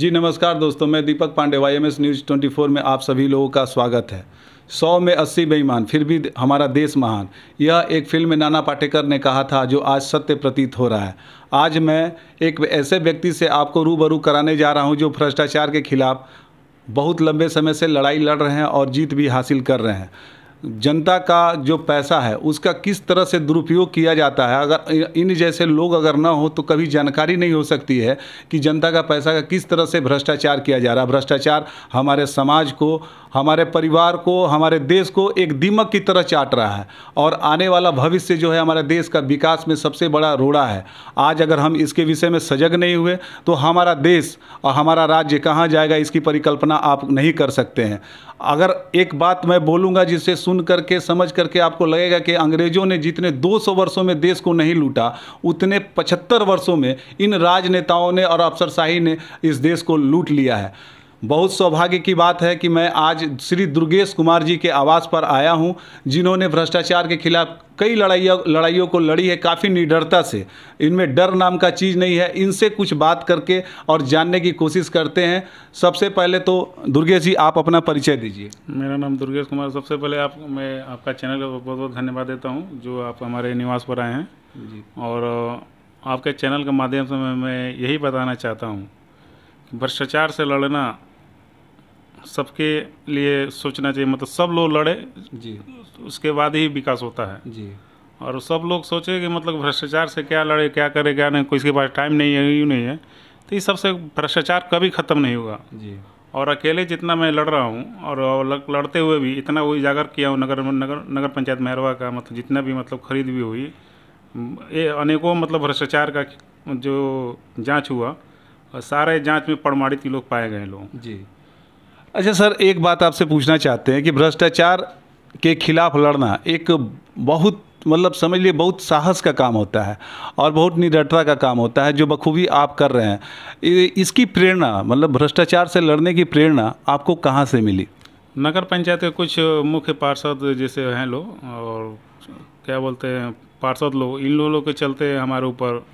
जी नमस्कार दोस्तों, मैं दीपक पांडे, YMS न्यूज़ 24 में आप सभी लोगों का स्वागत है। 100 में 80 बेईमान फिर भी हमारा देश महान, यह एक फिल्म में नाना पाटेकर ने कहा था जो आज सत्य प्रतीत हो रहा है। आज मैं एक ऐसे व्यक्ति से आपको रूबरू कराने जा रहा हूं जो भ्रष्टाचार के खिलाफ बहुत लंबे समय से लड़ाई लड़ रहे हैं और जीत भी हासिल कर रहे हैं। जनता का जो पैसा है उसका किस तरह से दुरुपयोग किया जाता है, अगर इन जैसे लोग अगर ना हो तो कभी जानकारी नहीं हो सकती है कि जनता का पैसा का किस तरह से भ्रष्टाचार किया जा रहा है। भ्रष्टाचार हमारे समाज को, हमारे परिवार को, हमारे देश को एक दीमक की तरह चाट रहा है और आने वाला भविष्य जो है हमारे देश का विकास में सबसे बड़ा रोड़ा है। आज अगर हम इसके विषय में सजग नहीं हुए तो हमारा देश और हमारा राज्य कहाँ जाएगा इसकी परिकल्पना आप नहीं कर सकते हैं। अगर एक बात मैं बोलूँगा जिससे सुन करके समझ करके आपको लगेगा कि अंग्रेज़ों ने जितने 200 वर्षों में देश को नहीं लूटा उतने 75 वर्षों में इन राजनेताओं ने और अफसरशाही ने इस देश को लूट लिया है। बहुत सौभाग्य की बात है कि मैं आज श्री दुर्गेश कुमार जी के आवास पर आया हूं, जिन्होंने भ्रष्टाचार के खिलाफ कई लड़ाइयों को लड़ी है काफ़ी निडरता से। इनमें डर नाम का चीज़ नहीं है। इनसे कुछ बात करके और जानने की कोशिश करते हैं। सबसे पहले तो दुर्गेश जी आप अपना परिचय दीजिए। मेरा नाम दुर्गेश कुमार। सबसे पहले मैं आपका चैनल को बहुत बहुत धन्यवाद देता हूं जो आप हमारे निवास पर आए हैं जी। और आपके चैनल के माध्यम से मैं यही बताना चाहता हूँ कि भ्रष्टाचार से लड़ना सबके लिए सोचना चाहिए। मतलब सब लोग लड़े जी, उसके बाद ही विकास होता है जी। और सब लोग सोचे कि मतलब भ्रष्टाचार से क्या लड़े, क्या करे, क्या नहीं, किसी के पास टाइम नहीं है, यूँ नहीं है, तो इस सबसे भ्रष्टाचार कभी ख़त्म नहीं होगा जी। और अकेले जितना मैं लड़ रहा हूँ और लड़ते हुए भी इतना वो उजागर किया हूँ नगर पंचायत मैरवा का, मतलब जितना भी मतलब खरीद भी हुई, ये अनेकों मतलब भ्रष्टाचार का जो जाँच हुआ, सारे जाँच में प्रमाणित लोग पाए गए लोग जी। अच्छा सर, एक बात आपसे पूछना चाहते हैं कि भ्रष्टाचार के खिलाफ लड़ना एक बहुत मतलब समझ लिए बहुत साहस का काम होता है और बहुत निडरता का काम होता है जो बखूबी आप कर रहे हैं। इसकी प्रेरणा, मतलब भ्रष्टाचार से लड़ने की प्रेरणा आपको कहाँ से मिली? नगर पंचायत के कुछ मुख्य पार्षद जैसे हैं लोग और क्या बोलते हैं पार्षद लोग, इन लोगों के चलते हमारे ऊपर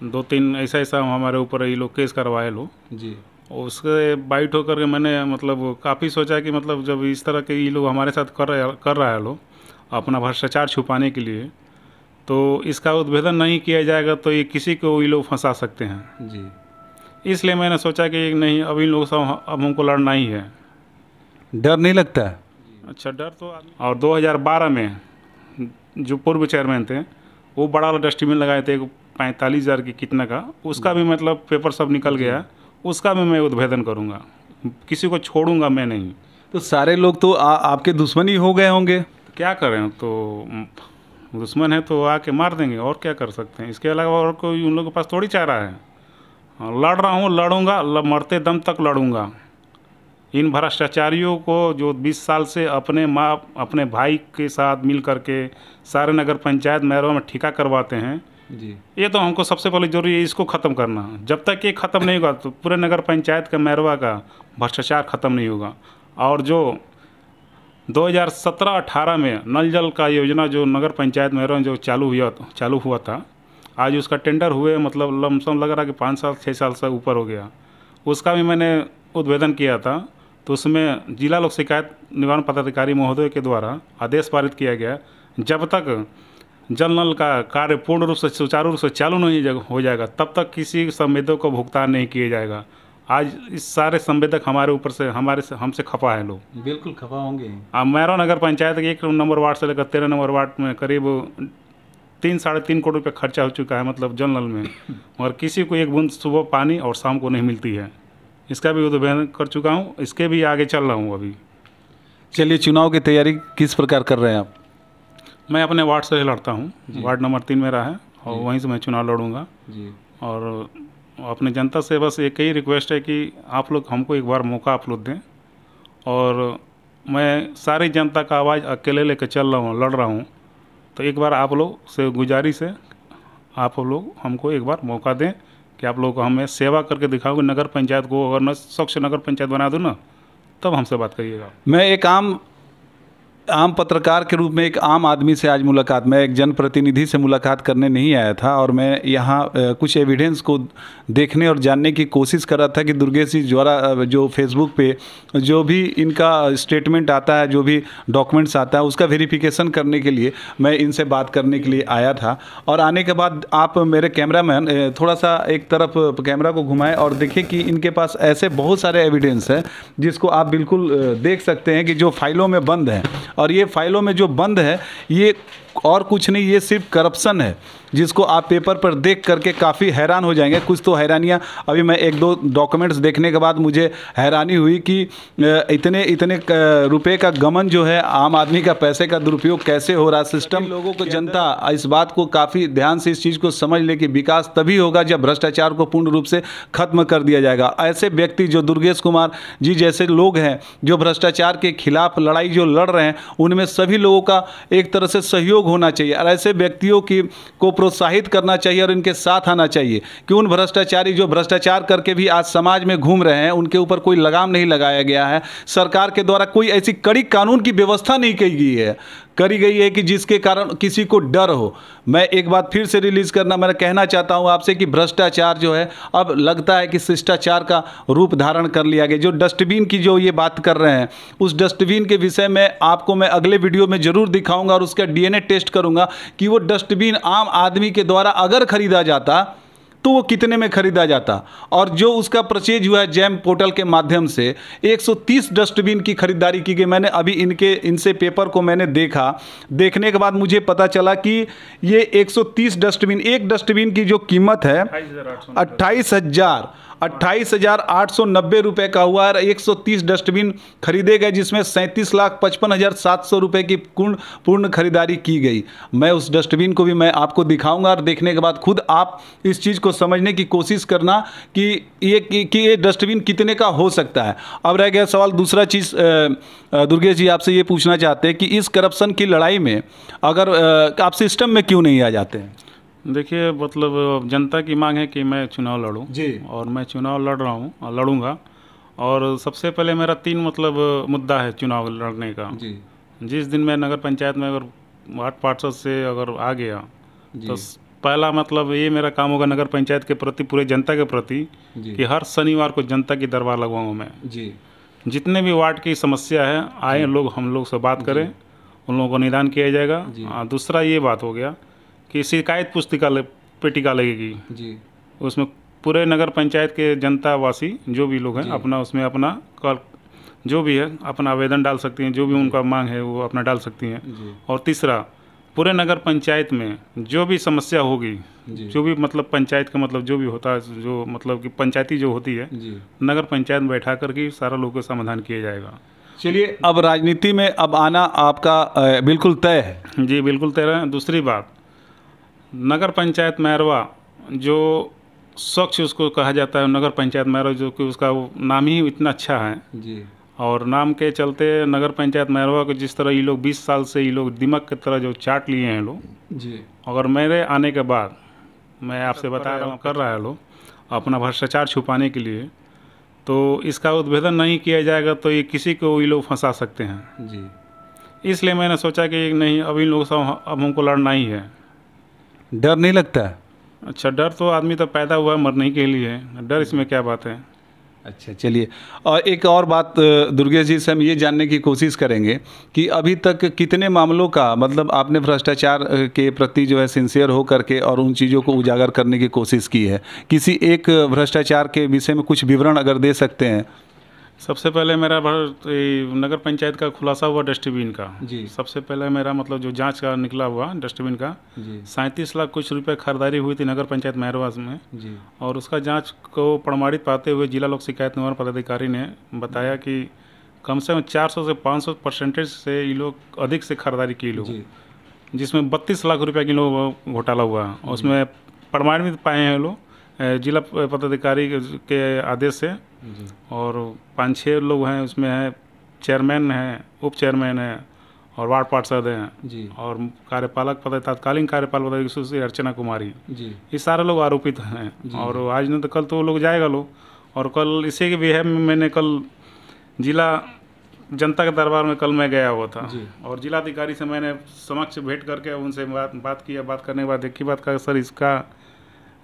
2-3 ऐसा हमारे ऊपर ये लोग केस करवाए लोग जी। उसके बाइट होकर के मैंने मतलब काफ़ी सोचा कि मतलब जब इस तरह के ये लोग हमारे साथ कर रहा है लोग अपना भ्रष्टाचार छुपाने के लिए, तो इसका उद्भेदन नहीं किया जाएगा तो ये किसी को ये लोग फंसा सकते हैं जी। इसलिए मैंने सोचा कि नहीं, अब इन लोगों से अब हमको लड़ना ही है। डर नहीं लगता है? अच्छा, डर तो। और 2012 में जो पूर्व चेयरमैन थे वो बड़ा वाला डस्टबिन लगाए थे 45,000 की कितना का, उसका भी मतलब पेपर सब निकल गया, उसका भी मैं उद्भेदन करूंगा, किसी को छोड़ूंगा मैं नहीं। तो सारे लोग तो आपके दुश्मन ही हो गए होंगे। क्या करें, तो दुश्मन है तो आके मार देंगे, और क्या कर सकते हैं। इसके अलावा और कोई उन लोगों के पास थोड़ी चारा है। लड़ रहा हूँ, लड़ूंगा, मरते दम तक लड़ूंगा। इन भ्रष्टाचारियों को जो 20 साल से अपने माँ अपने भाई के साथ मिल करके सारे नगर पंचायत मैरवा में ठिका करवाते हैं जी, ये तो हमको सबसे पहले जरूरी है इसको ख़त्म करना। जब तक ये ख़त्म नहीं होगा तो पूरे नगर पंचायत का मैरवा का भ्रष्टाचार ख़त्म नहीं होगा। और जो 2017-18 में नल जल का योजना जो नगर पंचायत मैरवा में जो चालू हुआ था, आज उसका टेंडर हुए मतलब लमसम लग रहा कि 5 साल 6 साल से ऊपर हो गया। उसका भी मैंने उद्भेदन किया था, तो उसमें जिला लोक शिकायत निवारण पदाधिकारी महोदय के द्वारा आदेश पारित किया गया, जब तक जल नल का कार्य पूर्ण रूप से सुचारू रूप से चालू नहीं हो जाएगा तब तक किसी संवेदक को भुगतान नहीं किया जाएगा। आज इस सारे संवेदक हमारे ऊपर से हमसे खफा है लोग। बिल्कुल खफा होंगे। मैरवा नगर पंचायत के 1 नंबर वार्ड से लेकर 13 नंबर वार्ड में करीब 3-3.5 करोड़ रुपये खर्चा हो चुका है मतलब जल नल में, और किसी को एक बूंद सुबह पानी और शाम को नहीं मिलती है। इसका भी उद्भेदन कर चुका हूँ, इसके भी आगे चल रहा हूँ अभी। चलिए, चुनाव की तैयारी किस प्रकार कर रहे हैं आप? मैं अपने वार्ड से लड़ता हूँ, वार्ड नंबर 3 मेरा है और वहीं से मैं चुनाव लड़ूंगा जी। और अपने जनता से बस एक ही रिक्वेस्ट है कि आप लोग हमको एक बार मौका आप लोग दें, और मैं सारी जनता का आवाज़ अकेले लेकर चल रहा हूँ, लड़ रहा हूँ, तो एक बार आप लोग से गुजारिश है, आप लोग हमको एक बार मौका दें कि आप लोग हमें सेवा करके दिखाओगे। नगर पंचायत को अगर न स्वच्छ नगर पंचायत बना दूँ ना, तब हमसे बात करिएगा। मैं एक आम आम पत्रकार के रूप में एक आम आदमी से आज मुलाकात, मैं एक जनप्रतिनिधि से मुलाकात करने नहीं आया था और मैं यहाँ कुछ एविडेंस को देखने और जानने की कोशिश कर रहा था कि दुर्गेश जी द्वारा जो फेसबुक पे जो भी इनका स्टेटमेंट आता है, जो भी डॉक्यूमेंट्स आता है, उसका वेरिफिकेशन करने के लिए मैं इनसे बात करने के लिए आया था। और आने के बाद आप मेरे कैमरामैन थोड़ा सा एक तरफ कैमरा को घुमाएं और देखें कि इनके पास ऐसे बहुत सारे एविडेंस हैं जिसको आप बिल्कुल देख सकते हैं कि जो फाइलों में बंद है। और ये फाइलों में जो बंद है ये और कुछ नहीं, ये सिर्फ करप्शन है, जिसको आप पेपर पर देख करके काफ़ी हैरान हो जाएंगे। कुछ तो हैरानियाँ, अभी मैं एक दो डॉक्यूमेंट्स देखने के बाद मुझे हैरानी हुई कि इतने इतने रुपए का गमन जो है, आम आदमी का पैसे का दुरुपयोग कैसे हो रहा है। सिस्टम लोगों को, जनता इस बात को काफ़ी ध्यान से इस चीज़ को समझ ले कि विकास तभी होगा जब भ्रष्टाचार को पूर्ण रूप से खत्म कर दिया जाएगा। ऐसे व्यक्ति जो दुर्गेश कुमार जी जैसे लोग हैं जो भ्रष्टाचार के खिलाफ लड़ाई जो लड़ रहे हैं, उनमें सभी लोगों का एक तरह से सहयोग होना चाहिए और ऐसे व्यक्तियों को प्रोत्साहित करना चाहिए और इनके साथ आना चाहिए कि उन भ्रष्टाचारी जो भ्रष्टाचार करके भी आज समाज में घूम रहे हैं, उनके ऊपर कोई लगाम नहीं लगाया गया है। सरकार के द्वारा कोई ऐसी कड़ी कानून की व्यवस्था नहीं करी गई है कि जिसके कारण किसी को डर हो। मैं एक बात फिर से रिलीज करना मैं कहना चाहता हूं आपसे कि भ्रष्टाचार जो है अब लगता है कि शिष्टाचार का रूप धारण कर लिया गया। जो डस्टबिन की जो ये बात कर रहे हैं, उस डस्टबिन के विषय में आपको मैं अगले वीडियो में जरूर दिखाऊंगा और उसका डीएनए टेस्ट करूंगा कि वो डस्टबिन आम आदमी के द्वारा अगर खरीदा जाता तो वो कितने में खरीदा जाता। और जो उसका परचेज हुआ है जैम पोर्टल के माध्यम से 130 डस्टबिन की खरीदारी की गई। मैंने अभी इनसे पेपर को मैंने देखने के बाद मुझे पता चला कि ये 130 डस्टबिन, एक डस्टबिन की जो कीमत है 28,890 रुपये का हुआ है। 130 डस्टबिन खरीदे गए जिसमें 37,55,700 रुपये की पूर्ण खरीदारी की गई। मैं उस डस्टबिन को भी मैं आपको दिखाऊंगा और देखने के बाद खुद आप इस चीज़ को समझने की कोशिश करना कि ये डस्टबिन कितने का हो सकता है। अब रह गया सवाल दूसरा चीज़, दुर्गेश जी आपसे ये पूछना चाहते हैं कि इस करप्शन की लड़ाई में अगर आप सिस्टम में क्यों नहीं आ जाते हैं? देखिए, मतलब जनता की मांग है कि मैं चुनाव लड़ूं जी, और मैं चुनाव लड़ रहा हूं और लड़ूंगा। और सबसे पहले मेरा 3 मुद्दा है चुनाव लड़ने का जी। जिस दिन मैं नगर पंचायत में अगर वार्ड पार्षद से अगर आ गया तो पहला ये मेरा काम होगा नगर पंचायत के प्रति, पूरे जनता के प्रति, कि हर शनिवार को जनता की दरबार लगवाऊँ मैं जी। जितने भी वार्ड की समस्या है आए लोग, हम लोग से बात करें, उन लोगों को निदान किया जाएगा। दूसरा ये बात हो गया कि शिकायत पुस्तिका पेटिका लगेगी जी। उसमें पूरे नगर पंचायत के जनता वासी जो भी लोग हैं अपना उसमें अपना जो भी है अपना आवेदन डाल सकती हैं, जो भी उनका मांग है वो अपना डाल सकती हैं। और तीसरा, पूरे नगर पंचायत में जो भी समस्या होगी, जो भी पंचायत का जो भी होता है, जो कि पंचायती जो होती है, नगर पंचायत में बैठा करके सारा लोगों का समाधान किया जाएगा। चलिए, अब राजनीति में अब आना आपका बिल्कुल तय है? जी बिल्कुल तय है। दूसरी बात, नगर पंचायत मैरवा जो स्वच्छ उसको कहा जाता है, नगर पंचायत मैरवा, जो कि उसका नाम ही इतना अच्छा है जी। और नाम के चलते नगर पंचायत मैरवा को जिस तरह ये लोग 20 साल से ये लोग दिमाग की तरह जो चाट लिए हैं लोग जी, अगर मेरे आने के बाद मैं आपसे बता रहा हूँ कर रहा है लोग अपना भ्रष्टाचार छुपाने के लिए, तो इसका उद्भेदन नहीं किया जाएगा तो ये किसी को ये लोग फंसा सकते हैं जी। इसलिए मैंने सोचा कि नहीं, अब इन लोगों से अब हमको लड़ना ही है। डर नहीं लगता? अच्छा, डर तो आदमी तो पैदा हुआ मरने के लिए, डर इसमें क्या बात है। अच्छा, चलिए, और एक और बात दुर्गेश जी से हम ये जानने की कोशिश करेंगे कि अभी तक कितने मामलों का आपने भ्रष्टाचार के प्रति जो है सिंसियर हो करके और उन चीज़ों को उजागर करने की कोशिश की है। किसी एक भ्रष्टाचार के विषय में कुछ विवरण अगर दे सकते हैं। सबसे पहले मेरा नगर पंचायत का खुलासा हुआ डस्टबिन का जी। सबसे पहले मेरा जो जांच का निकला हुआ डस्टबिन का 37 लाख कुछ रुपए खरीदारी हुई थी नगर पंचायत मैरवा में जी। और उसका जांच को प्रमाणित पाते हुए जिला लोक शिकायत निवारण पदाधिकारी ने बताया कि कम से कम 400 से 500% से ये लोग अधिक से खरीदारी की लोग, जिसमें 32 लाख रुपये की लोग घोटाला हुआ। उसमें प्रमाणित पाए हैं लोग जिला पदाधिकारी के आदेश से। और 5-6 लोग हैं, उसमें है चेयरमैन हैं, उप चेयरमैन हैं और वार्ड पार्षद हैं जी। और कार्यपालक तत्कालीन कार्यपालक पदाधिकारी अर्चना कुमारी जी, ये सारे लोग आरोपित हैं। और आज नहीं तो कल तो वो लोग जाएगा लोग। और कल इसी के विषय में मैंने कल जिला जनता के दरबार में कल मैं गया हुआ था जी। और जिलाधिकारी से मैंने समक्ष भेंट करके उनसे बात किया। बात करने के बाद एक ही बात कहा, सर इसका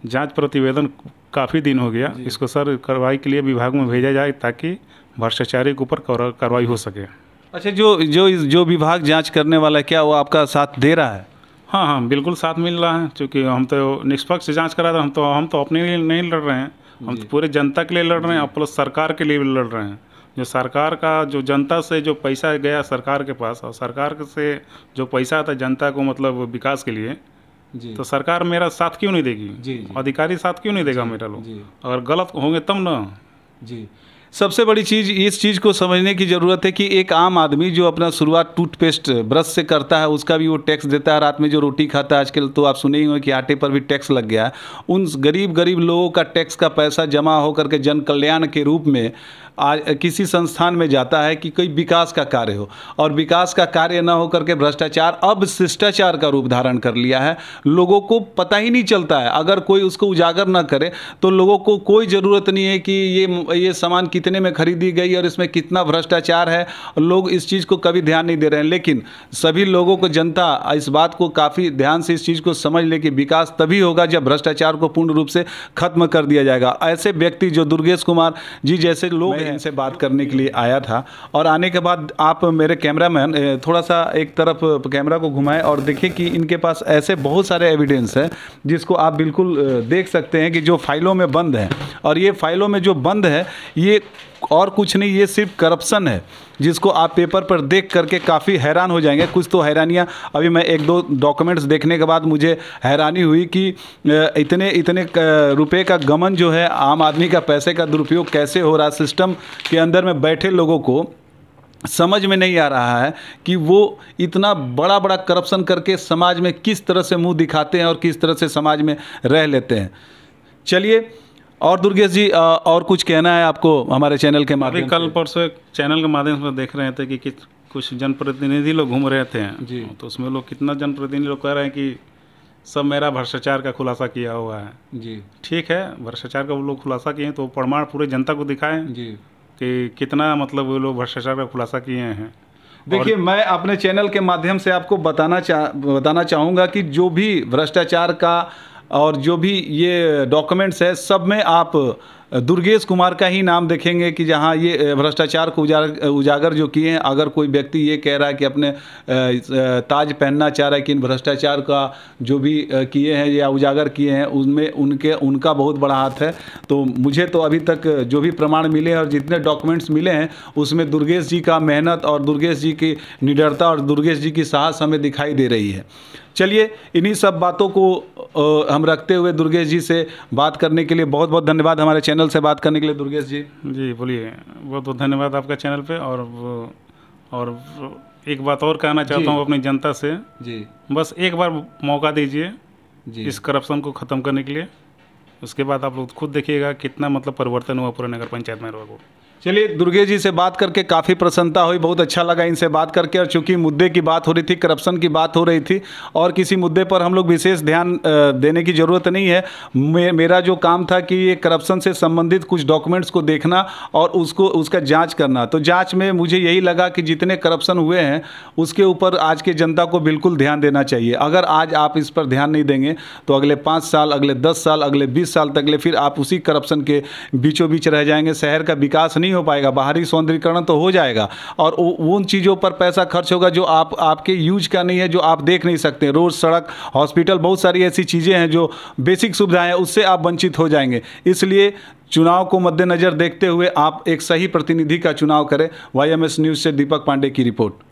जांच प्रतिवेदन काफ़ी दिन हो गया, इसको सर कार्रवाई के लिए विभाग में भेजा जाए ताकि भ्रष्टाचारी के ऊपर कार्रवाई हो सके। अच्छा, जो विभाग जांच करने वाला है, क्या वो आपका साथ दे रहा है? हाँ हाँ, बिल्कुल साथ मिल रहा है, क्योंकि हम तो निष्पक्ष जांच करा था। हम तो अपने लिए नहीं लड़ रहे हैं, हम तो पूरे जनता के लिए लड़ रहे हैं और प्लस सरकार के लिए भी लड़ रहे हैं। जो सरकार का, जो जनता से जो पैसा गया सरकार के पास, और सरकार से जो पैसा आता जनता को मतलब विकास के लिए, जी। तो सरकार मेरा साथ क्यों नहीं देगी? जी। अधिकारी साथ क्यों नहीं देगा मेरा लोग? अगर गलत होंगे तब ना। जी। सबसे बड़ी चीज़, इस चीज़ को समझने की ज़रूरत है कि एक आम आदमी जो अपना शुरुआत टूथपेस्ट ब्रश से करता है, उसका भी वो टैक्स देता है। रात में जो रोटी खाता है, आजकल तो आप सुने ही होंगे कि आटे पर भी टैक्स लग गया है। उन गरीब लोगों का टैक्स का पैसा जमा होकर के जन कल्याण के रूप में आज किसी संस्थान में जाता है कि कोई विकास का कार्य हो, और विकास का कार्य न होकर के भ्रष्टाचार अब शिष्टाचार का रूप धारण कर लिया है। लोगों को पता ही नहीं चलता है, अगर कोई उसको उजागर न करे तो लोगों को कोई ज़रूरत नहीं है कि ये सामान कितने में खरीदी गई और इसमें कितना भ्रष्टाचार है। लोग इस चीज़ को कभी ध्यान नहीं दे रहे हैं, लेकिन सभी लोगों को, जनता इस बात को काफ़ी ध्यान से इस चीज़ को समझ ले कि विकास तभी होगा जब भ्रष्टाचार को पूर्ण रूप से खत्म कर दिया जाएगा। ऐसे व्यक्ति जो दुर्गेश कुमार जी जैसे लोग इनसे बात करने के लिए आया था, और आने के बाद आप मेरे कैमरामैन थोड़ा सा एक तरफ कैमरा को घुमाएं और देखें कि इनके पास ऐसे बहुत सारे एविडेंस है जिसको आप बिल्कुल देख सकते हैं कि जो फाइलों में बंद है। और ये फाइलों में जो बंद है ये और कुछ नहीं, ये सिर्फ करप्शन है, जिसको आप पेपर पर देख करके काफ़ी हैरान हो जाएंगे। कुछ तो हैरानियाँ, अभी मैं एक दो डॉक्यूमेंट्स देखने के बाद मुझे हैरानी हुई कि इतने रुपए का गमन जो है, आम आदमी का पैसे का दुरुपयोग कैसे हो रहा है। सिस्टम के अंदर में बैठे लोगों को समझ में नहीं आ रहा है कि वो इतना बड़ा बड़ा करप्शन करके समाज में किस तरह से मुंह दिखाते हैं और किस तरह से समाज में रह लेते हैं। चलिए, और दुर्गेश जी और कुछ कहना है आपको हमारे चैनल के माध्यम से? कल परसों एक चैनल के माध्यम से देख रहे थे कि कुछ जनप्रतिनिधि लोग घूम रहे थे जी। तो उसमें लोग, कितना जनप्रतिनिधि लोग कह रहे हैं कि सब मेरा भ्रष्टाचार का खुलासा किया हुआ है। जी। ठीक है, भ्रष्टाचार का वो लोग खुलासा किए हैं तो प्रमाण पूरे जनता को दिखाएं जी कि कितना मतलब वो लोग भ्रष्टाचार का खुलासा किए हैं। देखिए, मैं अपने चैनल के माध्यम से आपको बताना चाहूँगा कि जो भी भ्रष्टाचार का और जो भी ये डॉक्यूमेंट्स है, सब में आप दुर्गेश कुमार का ही नाम देखेंगे कि जहाँ ये भ्रष्टाचार को उजागर जो किए हैं। अगर कोई व्यक्ति ये कह रहा है कि अपने ताज पहनना चाह रहा है कि इन भ्रष्टाचार का जो भी किए हैं या उजागर किए हैं उनमें उनका बहुत बड़ा हाथ है। तो मुझे तो अभी तक जो भी प्रमाण मिले हैं और जितने डॉक्यूमेंट्स मिले हैं उसमें दुर्गेश जी का मेहनत और दुर्गेश जी की निडरता और दुर्गेश जी की साहस हमें दिखाई दे रही है। चलिए, इन्हीं सब बातों को हम रखते हुए दुर्गेश जी से बात करने के लिए बहुत बहुत धन्यवाद, हमारे चैनल से बात करने के लिए दुर्गेश जी। जी बोलिए, बहुत बहुत धन्यवाद आपका चैनल पे। और एक बात और कहना चाहता हूँ अपनी जनता से जी, बस एक बार मौका दीजिए जी इस करप्शन को ख़त्म करने के लिए। उसके बाद आप लोग खुद देखिएगा कितना मतलब परिवर्तन हुआ पूरे नगर पंचायत में को। चलिए, दुर्गेश जी से बात करके काफ़ी प्रसन्नता हुई, बहुत अच्छा लगा इनसे बात करके। और चूंकि मुद्दे की बात हो रही थी, करप्शन की बात हो रही थी, और किसी मुद्दे पर हम लोग विशेष ध्यान देने की ज़रूरत नहीं है। मेरा जो काम था कि ये करप्शन से संबंधित कुछ डॉक्यूमेंट्स को देखना और उसका जांच करना। तो जांच में मुझे यही लगा कि जितने करप्शन हुए हैं उसके ऊपर आज के जनता को बिल्कुल ध्यान देना चाहिए। अगर आज आप इस पर ध्यान नहीं देंगे तो अगले 5 साल, अगले 10 साल, अगले 20 साल तक फिर आप उसी करप्शन के बीचों बीच रह जाएंगे। शहर का विकास नहीं हो पाएगा, बाहरी सौंदर्यीकरण तो हो जाएगा और उन चीज़ों पर पैसा खर्च होगा जो आपके यूज का नहीं है, जो आप देख नहीं सकते। रोड, सड़क, हॉस्पिटल, बहुत सारी ऐसी चीज़ें हैं जो बेसिक सुविधाएं हैं, उससे आप वंचित हो जाएंगे। इसलिए चुनाव को मद्देनजर देखते हुए आप एक सही प्रतिनिधि का चुनाव करें। YMS न्यूज़ से दीपक पांडे की रिपोर्ट।